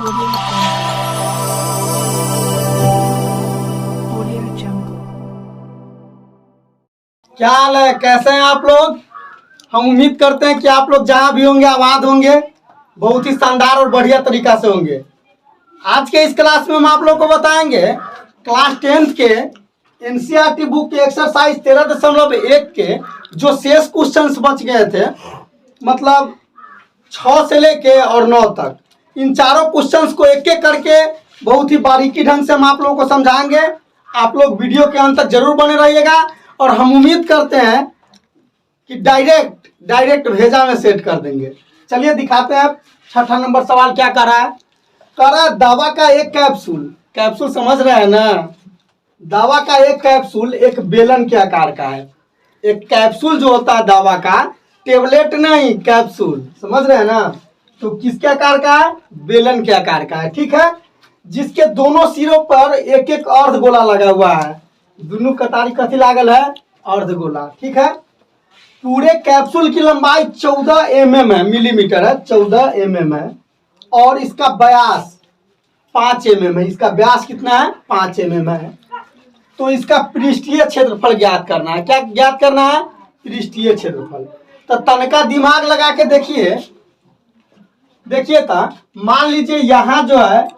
Audio Jungle. क्या हाल है, कैसे हैं आप लोग। हम उम्मीद करते हैं कि आप लोग जहां भी होंगे आबाद होंगे, बहुत ही शानदार और बढ़िया तरीका से होंगे। आज के इस क्लास में हम आप लोग को बताएंगे क्लास 10th के एनसीईआरटी बुक के एक्सरसाइज 13.1 के जो शेष क्वेश्चंस बच गए थे, मतलब 6 से लेके और 9 तक, इन चारों क्वेश्चंस को एक एक करके बहुत ही बारीकी ढंग से हम आप लोगों को समझाएंगे। आप लोग वीडियो के अंत तक जरूर बने रहिएगा और हम उम्मीद करते हैं कि डायरेक्ट भेजा में सेट कर देंगे। चलिए दिखाते हैं। छठा नंबर सवाल क्या कर रहा है, दवा का एक कैप्सूल समझ रहे हैं ना। दवा का एक कैप्सूल एक बेलन के आकार का है। एक कैप्सूल जो होता है दवा का, टेबलेट नहीं कैप्सूल, समझ रहे हैं ना। तो किसके आकार का है, बेलन के आकार का है, ठीक है। जिसके दोनों सिरों पर एक एक अर्धगोला लगा हुआ है। दोनों कतारी कथी लागल है, अर्धगोला, ठीक है। पूरे कैप्सूल की लंबाई 14 mm है, मिलीमीटर है, 14 mm है। और इसका व्यास 5 mm है। इसका व्यास कितना है, 5 mm है। तो इसका पृष्ठीय क्षेत्रफल ज्ञात करना है। क्या ज्ञात करना है, पृष्ठीय क्षेत्रफल। तो तनका दिमाग लगा के देखिए तो मान लीजिए यहाँ जो है,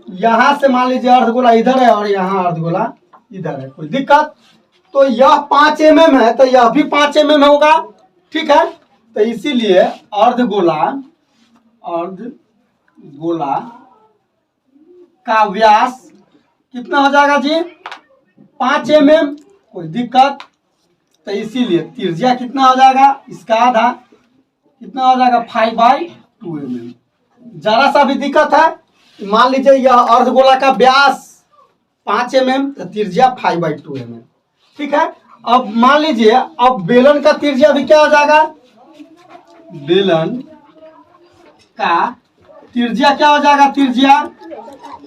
यहाँ से मान लीजिए अर्धगोला इधर है और यहाँ अर्धगोला इधर है, कोई दिक्कत। तो यह 5 mm है तो यह भी 5 mm होगा, ठीक है। तो इसीलिए अर्धगोला का व्यास कितना हो जाएगा जी, 5 mm, कोई दिक्कत। तो इसीलिए त्रिज्या कितना हो जाएगा, इसका आधा कितना हो जाएगा, 5/2 mm। जरा सा भी दिक्कत है, मान लीजिए यह अर्धगोला का व्यास 5 mm तो त्रिज्या 5/2 mm, ठीक है। अब मान लीजिए अब बेलन का त्रिज्या भी क्या हो जाएगा, बेलन का त्रिज्या क्या हो जाएगा,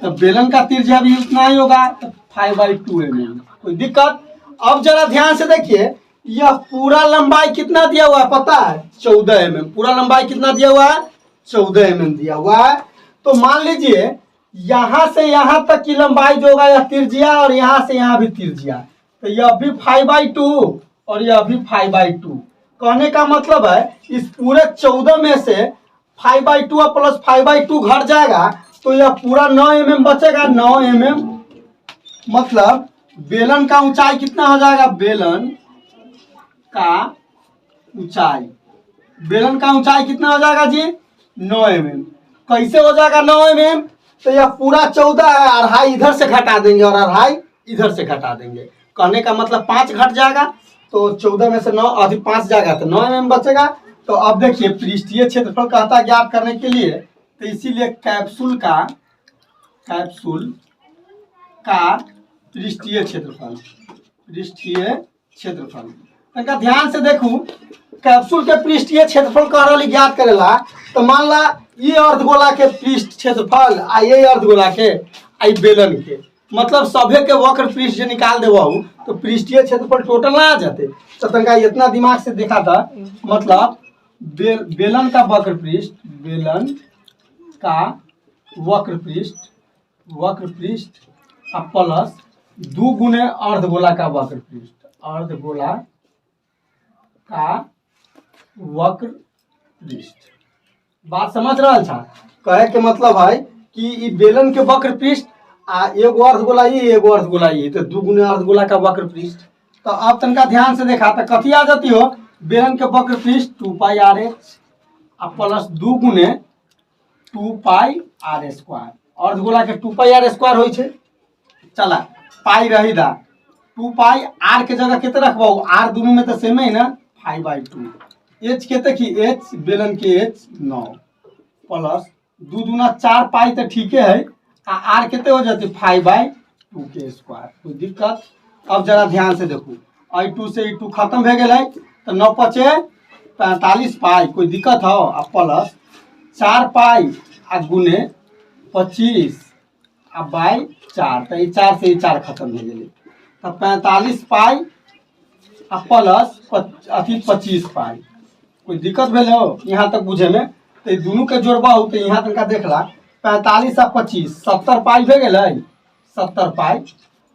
तो बेलन का त्रिज्या भी उतना ही होगा, तो 5/2 mm, कोई दिक्कत। अब जरा ध्यान से देखिए, यह पूरा लंबाई कितना दिया हुआ है पता है, 14 mm। पूरा लंबाई कितना दिया हुआ है, 14 mm दिया हुआ है। तो मान लीजिए यहाँ से यहाँ तक की लंबाई जो होगा यह त्रिज्या, और यहाँ से यहाँ भी त्रिज्या, तो यह भी 5/2 और यह भी 5/2। कहने का मतलब है इस पूरे 14 में से 5/2 प्लस 5/2 घट जाएगा, तो यह पूरा 9 mm बचेगा। 9 mm मतलब बेलन का ऊंचाई कितना हो जाएगा, बेलन का ऊंचाई कितना हो जाएगा जी, 9 mm। कैसे हो जाएगा 9 mm, तो यह पूरा 14 है, अढ़ाई इधर से घटा देंगे और अढ़ाई इधर से घटा देंगे। कहने का मतलब 5 घट जाएगा, तो 14 में से 9 अधिक 5 जाएगा तो 9 mm बचेगा। तो अब देखिए पृष्ठीय क्षेत्रफल कहता है ज्ञात करने के लिए, तो इसीलिए कैप्सूल का पृष्ठीय क्षेत्रफल तनिका ध्यान से देखू। कैप्सूल के पृष्ठीय क्षेत्रफल कह रही ज्ञात करेला, तो मान ला ये अर्धगोला के पृष्ठ क्षेत्रफल आ ये अर्धगोला के आई बेलन के, मतलब सभे के वक्र पृष्ठ जो निकाल देबहू तो पृष्ठीय क्षेत्रफल टोटल ना आ जाते। तो तनिका इतना दिमाग से देखा था, मतलब बेलन का वक्र पृष्ठ प्लस 2 गुने अर्धगोला का वक्र पृष्ठ। बात समझ रहा था। कहे के मतलब है कि ई बेलन के वक्र पृष्ठ आ एगो अर्धगोला ये तो 2 गुने अर्धगोला का वक्र पृष्ठ। तो अब तनका ध्यान से देखा तो कथी आ जाती हो, बेलन के वक्र पृष्ठ 2πr(h) प्लस 2 गुने 2πr²। अर्धगोला के 2πr² होइ छे। चला पाई रही दा 2πr के जगह कितने रखबो, r दोनों में तो सेम है ना, 5/2। h के देखी h, बेलन के h 9 प्लस 2 दूना 4π तो ठीक है, आ r कितने हो जाती 5/2 के स्क्वायर, कोई दिक्कत। अब जरा ध्यान से देखो, i2 से i2 खत्म हो गए तो 9 पचे 45π, कोई दिक्कत हो, आ प्लस 4π आ गुने 25 आ बाई 4, तो 4 से 4 खत्म हो गए, तो 45π आ प्लस 25π, कोई दिक्कत भेल हो यहाँ तक बुझे में। तो दोनों के जोड़बा हो तो यहाँ तक देखला 45 आ 25 70 पाई भे गेलै 70 पाई।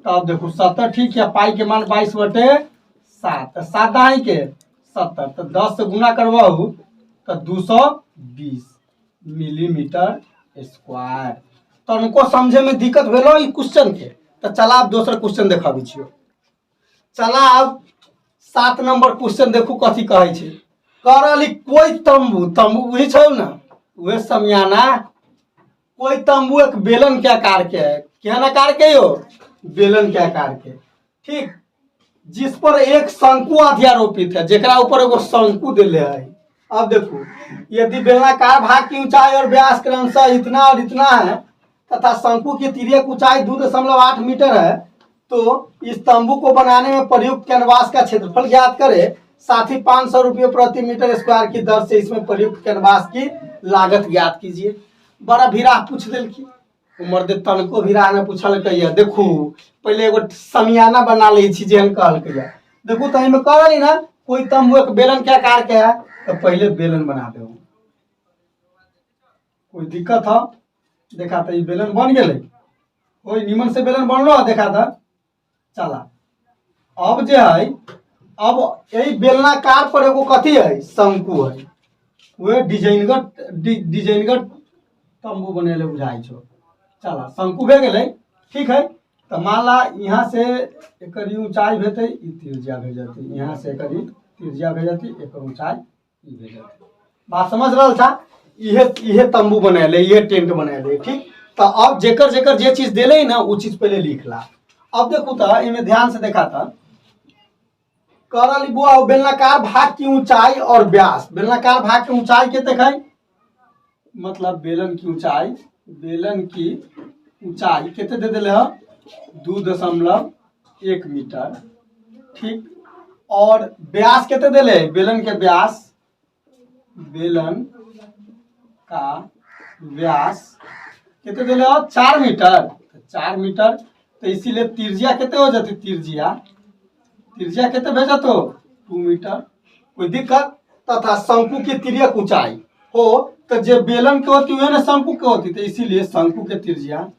तो अब देखो 70 ठीक है, पाई के मान 22/7 7 दहाई के 70 तो 10 से गुना करवाऊ तो 220 मिलीमीटर स्क्वायर। तो उनको समझे में दिक्कत भेलो ई क्वेश्चन के। तो चला अब दूसरा क्वेश्चन देखाबी छियो। चला अब 7 नंबर क्वेश्चन देखू कथी कहे छे। करली कोई तंबू तंबू बुझी छौ ना वे समियाना कोई तंबू एक बेलन के आकार के है। केहन आकार के यो बेलन के आकार के ठीक, जिस पर एक शंकु अध्यारोपित है जेकरा ऊपर एगो शंकु दिले है। अब देखो यदि बेलनाकार भाग की ऊंचाई और व्यास क्रमशः इतना और इतना है तथा शंकु की तिर्यक ऊंचाई 2.8 मीटर है तो इस तंबू को बनाने में प्रयुक्त कैनवास का क्षेत्रफल ज्ञात करे, साथ ही 500 रुपये प्रति मीटर स्क्वायर की दर से इसमें प्रयुक्त कैनवास की लागत ज्ञात कीजिए। बड़ा भिराह पूछ दिल की उमर दे तनको भिराह ने पूछल कहिया। देखू पहले एगो समियाना बना ले छी जेहन कहल कहिया। देखू तही में कहली ना कोई तंबू एक बेलन के आकार के है तो पहले बेलन बना दे। कोई दिक्कत है देखा था ये बेलन बन गए कोई निमन से बेलन बनलो देखा था। चला अब जे है अब यही बेलनाकार पर एगो कथी है शंकु है वे डिजाइनगर तंबू बनेले बुझाई छो। चला शंकु भे गेलै ठीक है। तो मान ला यहाँ से एक ऊंचाई भेते तिरजिया भे जाती, यहाँ से एक तिरजिया भे जाती, एक ऊंचाई भे जाती। बात समझ रहा था। इहे तंबू बनेले इहे टेंट बनेले ठीक। तो अब जेकर जेकर जे चीज देले ना वो चीज पहले लिख ला। अब देखू तो इनमें ध्यान से देखा था करली बुआ बेलनाकार भाग की ऊंचाई और व्यास। बेलनाकार भाग की ऊंचाई के देखाई मतलब बेलन की ऊंचाई कितने दे दिले है 2.1 मीटर ठीक। और व्यास कितने दिले बेलन का व्यास कितने दिले 4 मीटर 4 मीटर। तो इसीलिए तिरजिया कितने हो जाती तिरजिया कितने भेजा तो 2 मीटर। कोई दिक्कत तथा शंकु की तिर्यक ऊंचाई हो तो जो बेलन के होती है ना शंकु के होती तो इसीलिए शंकु की तिर्जिया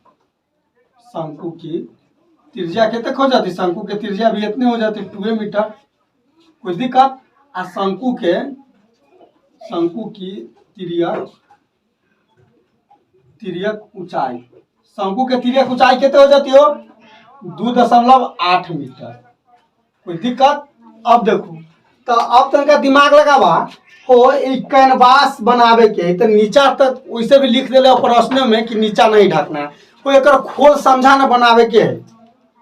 कितने हो जाती शंकु की तिर्जिया भी इतने हो जाती 2 मीटर। कोई दिक्कत आ शंकु की तिर्यक ऊंचाई शंकु के तिर्यक ऊंचाई कितने हो जाती हो 2.8 मीटर। कोई दिक्कत। अब देखो तो अब तनका दिमाग लगावा हो कैनवास बनावे के तो नीचा तक वैसे भी लिख दिले प्रश्न में कि नीचा नहीं ढकना कोई एक खोल समझा न बनावे के है।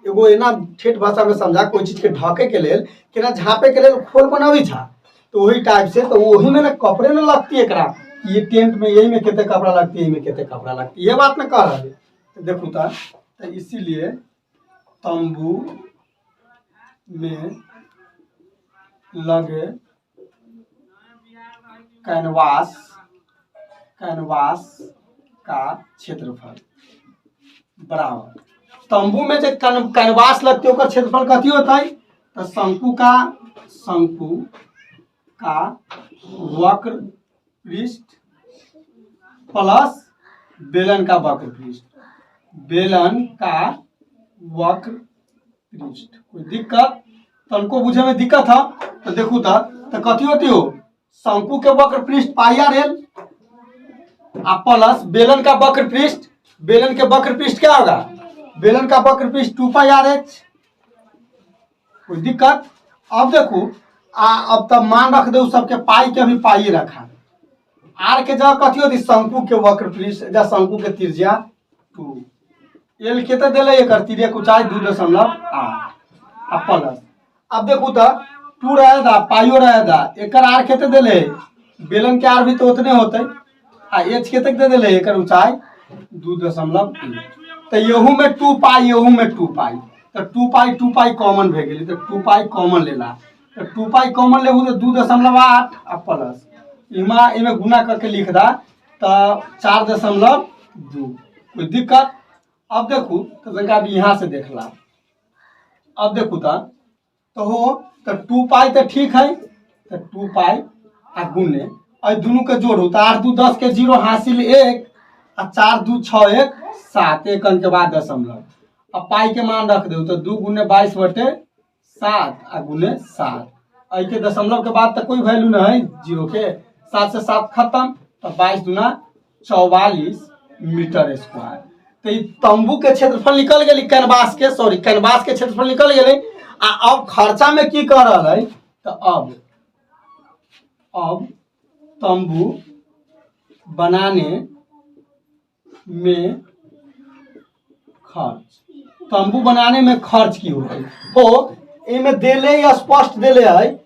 एगो एना ठेठ भाषा में समझा कोई चीज के ढके के लेल कि ना झापे के लेल खोल बनावी था तो वही टाइप से तो वही में ना कपड़े न लगती है एकरा ये टेंट में यही में कितने कपड़ा लगती है यही में कितने कपड़ा लगती है ये बात न कह रहा है। तो देखो तो इसीलिए तंबू में लगे कैनवास का क्षेत्रफल बराबर तंबू में जो कैनवास लगती है क्षेत्रफल कथी होता है तो शंकु का वक्र पृष्ठ प्लस बेलन का वक्र पृष्ठ। कोई दिक्कत तनको बुझे में दिक्कत है तो देखू तो कथी होती हो शंकु के वक्र पृष्ठ पाई आर एल प्लस बेलन का वक्र पृष्ठ बेलन के वक्र पृष्ठ क्या होगा बेलन का वक्र पृष्ठ 2πr/h। कोई दिक्कत। अब देखो अब तब मान रख दो सबके पाई के भी पाई रखा आर के जगह कथी होती शंकु के वक्र पृष्ठ या शंकु के त्रिज्या 2 एल कितने दिले एक तिर्यक ऊंचाई 2.8 प्लस। अब देखो तो 2 रहेगा पाइयो रहेगा एक आर कितने दिले बेलन के आर भी तो उतने होते आ एच कितने दे दिले एक ऊंचाई 2.2 तो यहू में 2 पाई यहू में 2 पाई तो 2 पाई कॉमन भे गेली तो 2 पाई कॉमन लेला तो 2 पाई कॉमन लेबू तो 2.8 प्लस इमे गुना करके लिख दा तो 4.2। कोई दिक्कत। अब देखू तो तनिका यहाँ से देख ला। अब देखू तो हो तो 2 पाई तो ठीक है तो 2 पाई आ गुने और दोनों के जोड़ू तो 8 2 10 के 0 हासिल 1 आ 4 2 6 1 7 एक अंक के बाद दशमलव। अब पाई के मान रख दो तो 2 गुने 22/7 आ गुने 7। आई के दशमलव के बाद तो कोई वैल्यू नहीं है जीरो के, 7 से 7 खत्म तो 22 दूना 44 मीटर स्क्वायर। तो ये तंबू के क्षेत्रफल निकल गई, कैनवास के कैनवास के क्षेत्रफल निकल गए। अब खर्चा में की कर रहा है तो अब तंबू बनाने में खर्च, तंबू बनाने में खर्च की हो गई हो इनमें देले स्पष्ट देले है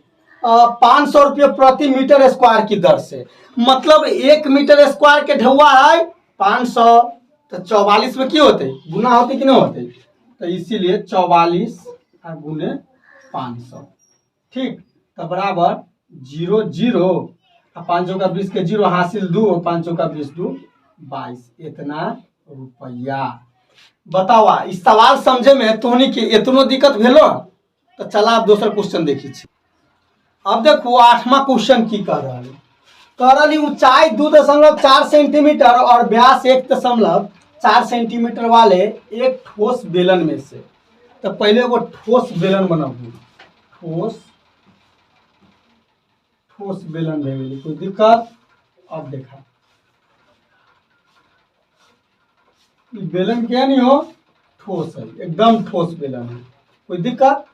500 रुपये प्रति मीटर स्क्वायर की दर से। मतलब 1 मीटर स्क्वायर के ढौआ है 500, तो 44 में की होते गुना होते कि नहीं होते, तो इसीलिए 44 गुने 500। ठीक, तो बराबर 0 0 5 का 20 के 0 हासिल 2 5 का 20 2 22 इतना रुपया। बताओ इस सवाल समझे में तोहनी के इतनो दिक्कत भेलो। तो चला आप दूसरा क्वेश्चन देखी। अब देखो 8वां क्वेश्चन की कर रहा है। कह रही ऊंचाई 2.4 सेंटीमीटर और व्यास 1.4 सेंटीमीटर वाले एक ठोस बेलन में से। तो पहले वो ठोस बेलन बनाऊ, ठोस बेलन भेजे कोई दिक्कत। अब देखा बेलन क्या नहीं हो, ठोस है, एकदम ठोस बेलन है, कोई दिक्कत।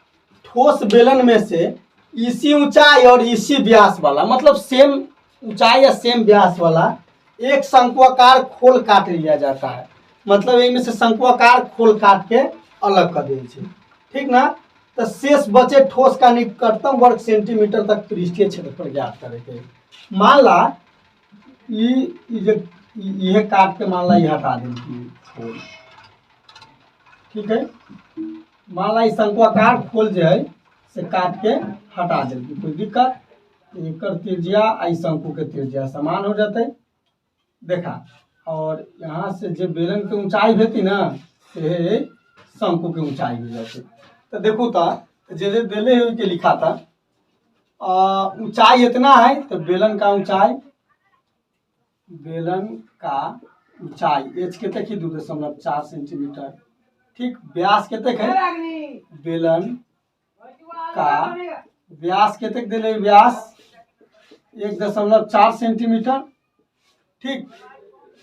ठोस बेलन में से इसी ऊंचाई और इसी व्यास वाला, मतलब सेम ऊंचाई या सेम व्यास वाला एक शंक्वाकार खोल काट लिया जाता है। मतलब इनमें से शंक्वाकार खोल काट के अलग कर दे, ठीक ना। तो शेष बचे ठोस का निकटतम वर्ग सेंटीमीटर तक पृष्ठीय क्षेत्रफल ज्ञात करेंगे। मान ला यह काट के मान ला ये हटा देंगे खोल, ठीक है। मान ला शंक्वाकार खोल जो है से काट के हटा देंगे, कोई दिक्कत। एक त्रिज्या आई शंकु के त्रिज्या समान हो जाते देखा। और यहाँ से जो बेलन की ऊंचाई होती ना से शंकु की ऊंचाई हो जाती। तो देखो था जैसे देले हुए के लिखा था ऊंचाई इतना है, तो बेलन का ऊंचाई एच के तक ही 2.4 सेंटीमीटर। ठीक, व्यास के तक है बेलन का व्यास के तक दिले व्यास 1.4 सेंटीमीटर। ठीक,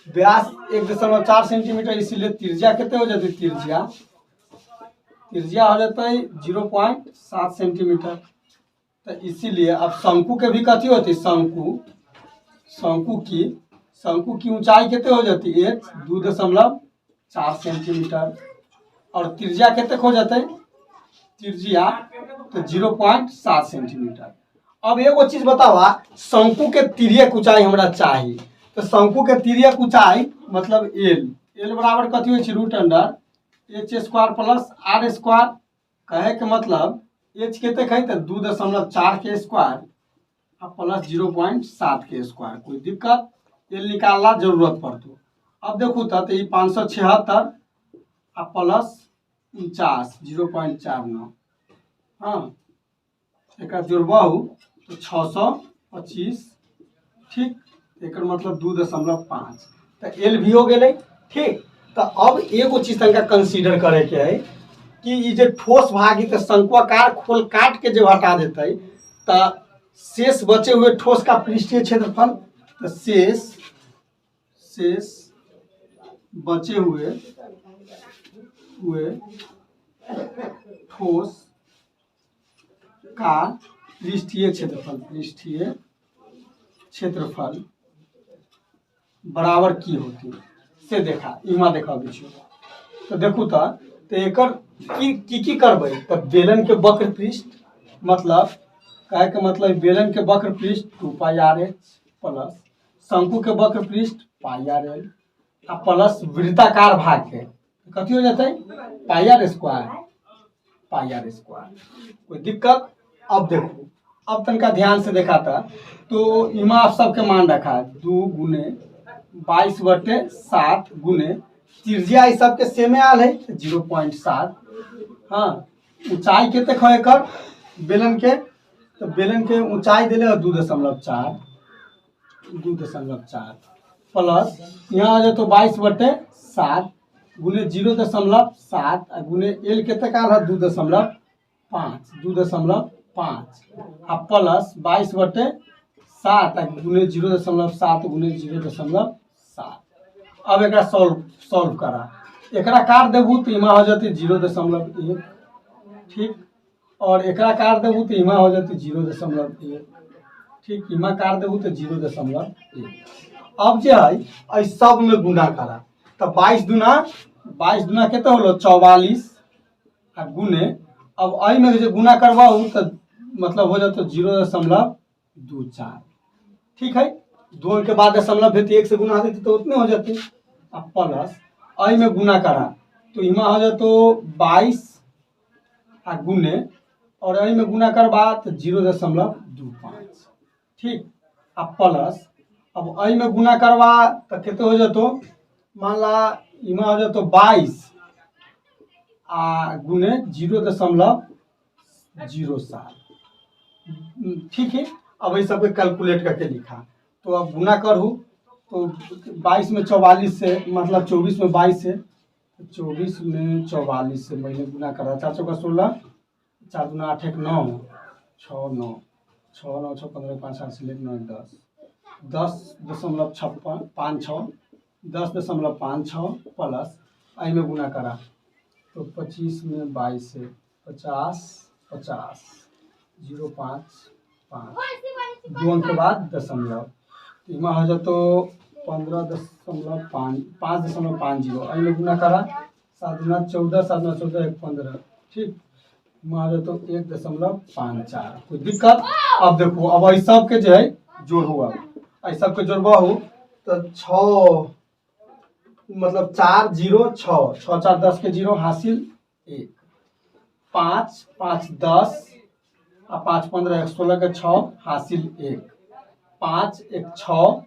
व्यास 1.4 सेंटीमीटर, इसीलिए त्रिज्या कितने हो जाती, त्रिज्या हो जाता है 0.7 सेंटीमीटर। तो इसीलिए अब शंकु के भी कथी होती, शंकु की ऊंचाई कितने हो जाती है 2.4 सेंटीमीटर और त्रिज्या कितने हो जाते हैं, त्रिज्या तो 0.7 सेंटीमीटर। अब एगो चीज बतावा, शंकु के तिर्यक ऊंचाई हमरा चाहिए। तो शंकु के तिर्यक ऊंचाई मतलब एल बराबर कथी हो h² प्लस r²। कहे के मतलब h के तक है तो 2.4 के स्क्वायर प्लस 0.7 के स्क्वायर, कोई दिक्कत। एल निकालना जरूरत पड़तो। अब देखो तो ये 576 प्लस 49 0.49, हाँ एक जोड़बहू तो 625। ठीक, एक मतलब 2.5। तो एल भी हो गए। ठीक, तो अब एगो चीज तनका कंसीडर करे के है कि ये जो ठोस भाग है तो शंक्वाकार खोल काट के जब हटा देते तो शेष बचे हुए ठोस का पृष्ठीय क्षेत्रफल, तो शेष बचे हुए ठोस का पृष्ठीय क्षेत्रफल बराबर की होती से देखा। इमा देखा बिछो तो देखू तो एकर की करबे तो बेलन के वक्र पृष्ठ, मतलब कहे के मतलब बेलन के वक्र पृष्ठ 2πrh प्लस शंकु के वक्र पृष्ठ πrl प्लस वृत्ताकार भाग के कथी हो जाता है πr², कोई दिक्कत। अब देखो, अब तनका ध्यान से देखा था तो इमा आप सबके मान रखा है 2 गुने 22/7 गुने त्रिज्या इस सबके सेमे आल है 0.7। हाँ, ऊंचाई के तक है कर बेलन के, तो बेलन के ऊंचाई दिले 2.4 प्लस यहाँ आ जाए तो 22/7 गुने 0.7 गुने एल कितना का रहा 2.5 आ प्लस 22/7 गुने 0.7 गुने 0.7। अब एक सॉल्व करा एकरा काट देबू तो इमा हो जाती 0.1 ठीक, और एकरा काट देबू तो इमा हो जाती 0.1 ठीक, इमा काट देबू तो 0.1। अब जो है सब में गुना करा तो 22 दूना कितना होलो 44 आ गुने अब आई में जो गुना करवाऊ तो मतलब हो जाता 0.24 ठीक है। 2 के बाद दशमलव भेती 1 से गुना देती तो उतने हो जाते। अब प्लस आई में गुना करा तो इमा हो जातो 22 आ गुने और आई में गुना करवा तो 0.25 ठीक। अब प्लस अब आई में गुना करवा तो कितने हो जातो मान ला इमा हो जातो 22 आ गुने 0.07 ठीक है। अब इस सबके कैलकुलेट करके लिखा तो अब गुना करूँ तो 22 में 44 से मतलब 24 में 22 से 24 में 44 से मैंने गुना करा 4 चौका 16 4 दूना 8 1 9 6 9 6 9 6 15 5 8 से 9 10 10.56 10.56 प्लस आई में गुना करा तो 25 में 22 से 50 50 0.5 5 2 अंक के बाद दशमलव इमा हो जातो 5.50 आई में गुना करा 7 दूना 14 7 दूना 14 1 15 ठीक, इमा हो जातो 1.54 कोई दिक्कत। अब देखो अब आई सब के जो है जोड़ हुआ आई सब के जोड़बा हो तो 6 मतलब 4 0 6 6 4 10 के 0 हासिल 1 5 5 10 आ 5 15 1 16 के 6 हासिल 1 5 1 6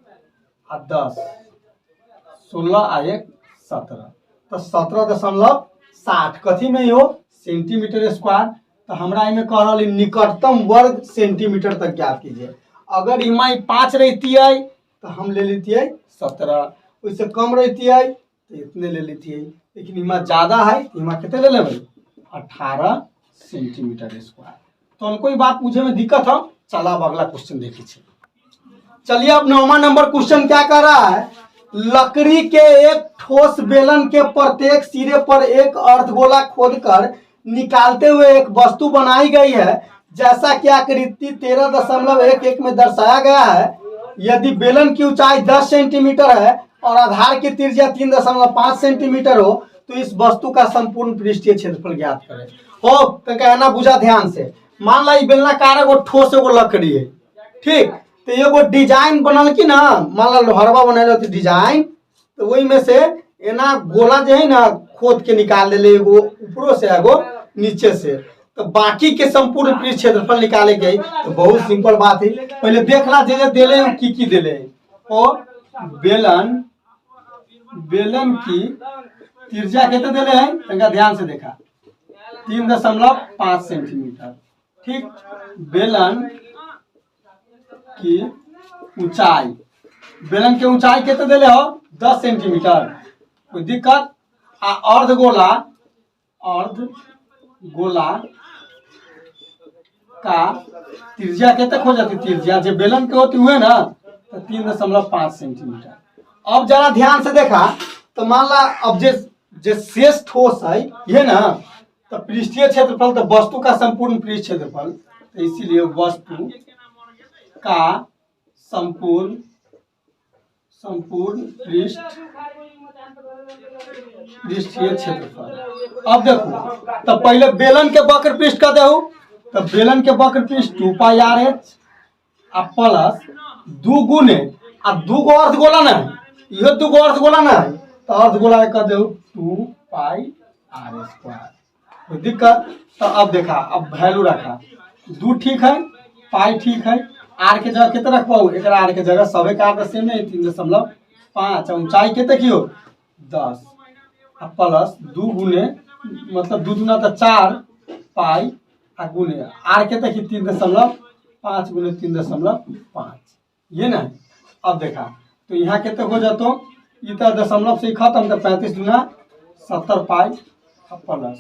आ 10 16 आ 1 17 तो 17.60 कथी में हो सेंटीमीटर स्क्वायर। तो हमरा इमे कह रहा निकटतम वर्ग सेंटीमीटर तक ज्ञात कीजिए। अगर इमा 5 रहती है तो हम ले लेती है 17, उससे कम रहती है तो इतने ले लेती है, लेकिन इमा ज्यादा है इमा कितने ले लेबै 18 सेंटीमीटर स्क्वायर। तो उनको बात पूछे में दिक्कत हो चला अब अगला क्वेश्चन देख लीजिए। चलिए अब 9वां नंबर क्वेश्चन क्या कर रहा है, लकड़ी के एक ठोस बेलन के प्रत्येक सिरे पर एक अर्धगोला खोदकर निकालते हुए एक वस्तु बनाई गई है जैसा कि आकृति 13.11 में दर्शाया गया है। यदि बेलन की ऊंचाई 10 सेंटीमीटर है और आधार की त्रिज्या 3.5 सेंटीमीटर हो तो इस वस्तु का संपूर्ण पृष्ठीय क्षेत्रफल ज्ञात करें। हो तो कहना बुझा ध्यान से, मान ला बेलनाकार एगो ठोस एगो लकड़ी है ठीक, तो एगो डिजाइन बनल की ना मान ला लोहरवा बनल डिजाइन तो वही में से एना गोला जो है ना खोद के निकाल ले एगो ऊपरों से एगो नीचे से, तो बाकी के संपूर्ण पृष्ठ क्षेत्रफल निकाले गई। तो बहुत सिंपल बात है, पहले देखला जे देले की देले और बेलन की त्रिज्या कितने देले हैं तनिका ध्यान से देखा 3.5 सेंटीमीटर ठीक। बेलन की ऊंचाई बेलन के ऊंचाई कितने देले हो 10 सेंटीमीटर कोई दिक्कत। अर्धगोला का त्रिज्या कितने हो जाती त्रिज्या जो बेलन के होती हुए ना तो 3.5 सेंटीमीटर। अब जरा ध्यान से देखा तो मान ला अब जे शेष ठोस है ये ना तो पृष्ठीय क्षेत्रफल तो वस्तु का संपूर्ण पृष्ठ क्षेत्रफल, तो इसीलिए वस्तु का संपूर्ण पृष्ठीय क्षेत्रफल। अब देखो तो पहले बेलन के वक्र पृष्ठ का दे तो बेलन के वक्र पृष्ठ 2πr(h) प्लस 2 गुने आ 2 गो अर्धगोला ना ये 2 गो अर्धगोला ना तो अर्धगोला का दे 2πr² कोई दिक्कत। तो अब देखा अब वैल्यू रखा 2 ठीक है पाई ठीक है, आर के जगह कितना रखवाऊ एक आर के जगह सबे का आर सेम है 3.5 ऊंचाई कितने की हो 10 प्लस 2 गुने मतलब 2 दूना तो 4 पाई आ गुने आर कितने की 3.5 गुने 3.5 ये ना। अब देखा तो यहाँ के हो जातो ये तो दशमलव से खत्म, तो 35 दूना 70 पाई प्लस,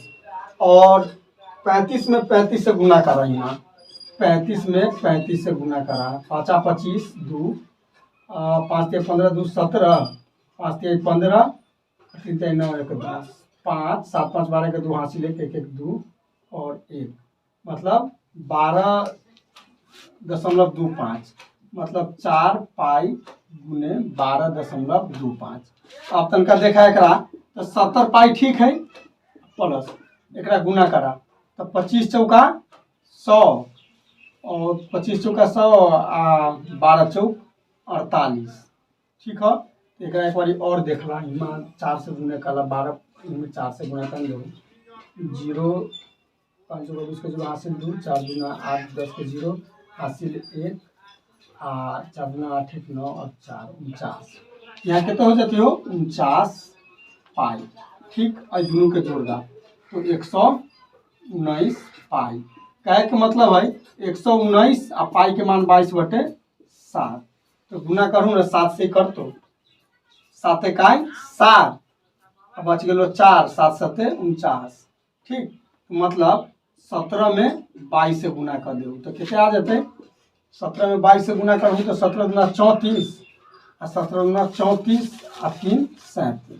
और 35 में 35 से गुना करा, यहाँ 35 में 35 से गुना करा, 5 25 2 5 3 15 2 17 5 3 15 3 3 9 1 10 5 7 5 12 के 2 हासिल 1 1 2 और 1 मतलब 12.25 मतलब 4 पाई गुने 12.25। अब तनका देखा एकरा तो 70 पाई ठीक है प्लस एकरा गुना करा तो 25 चौका 100 और 25 चौका 100 आ 12 चौक 48 ठीक है। एक बार और देखला, इमा 4 से गुना कला 12 इनमें 4 से गुना कर दो 0 5 के जो हासिल 2 4 दूना 8 10 के 0 हासिल 1 4 दूना 8 1 9 और 4 49। यहाँ कितना हो जाती हो 49 पाई ठीक, और दोनों के जोड़ दा तो 119 पाई। कहे के मतलब है 119 आ पाई के मान 22/7, तो गुना करूँ ना 7 से कर तो 7 इकाई 7 बच गए 4 7 7 49 ठीक, मतलब 17 में 22 से गुना कर दे तो कितने आ जाते 17 में 22 से गुना करूँ तो 17 दूना 34 और 17 दूना 34 और 3 37।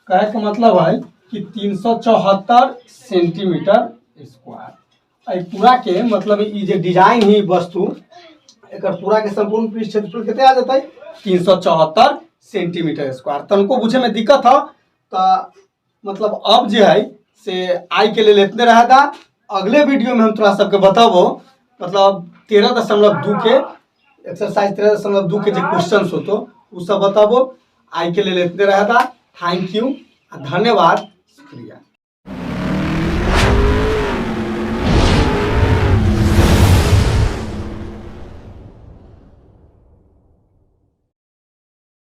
कहे का मतलब है कि 374 सेंटीमीटर स्क्वायर। पूरा के मतलब ये जो डिजाइन ही वस्तु एक पूरा के संपूर्ण पृष्ठ क्षेत्रफल कितने आ जाता है 374 सेंटीमीटर स्क्वायर। तनको बुझे में दिक्कत है तो मतलब अब जो है से आई के लिए इतने रहेगा। अगले वीडियो में हम थोड़ा सबके बताबो मतलब 13.2 के एक्सरसाइज 13.2 के जो क्वेश्चन हो तो वो सब बताबो। आई के लिए इतने रहेगा। थैंक यू, धन्यवाद, शुक्रिया।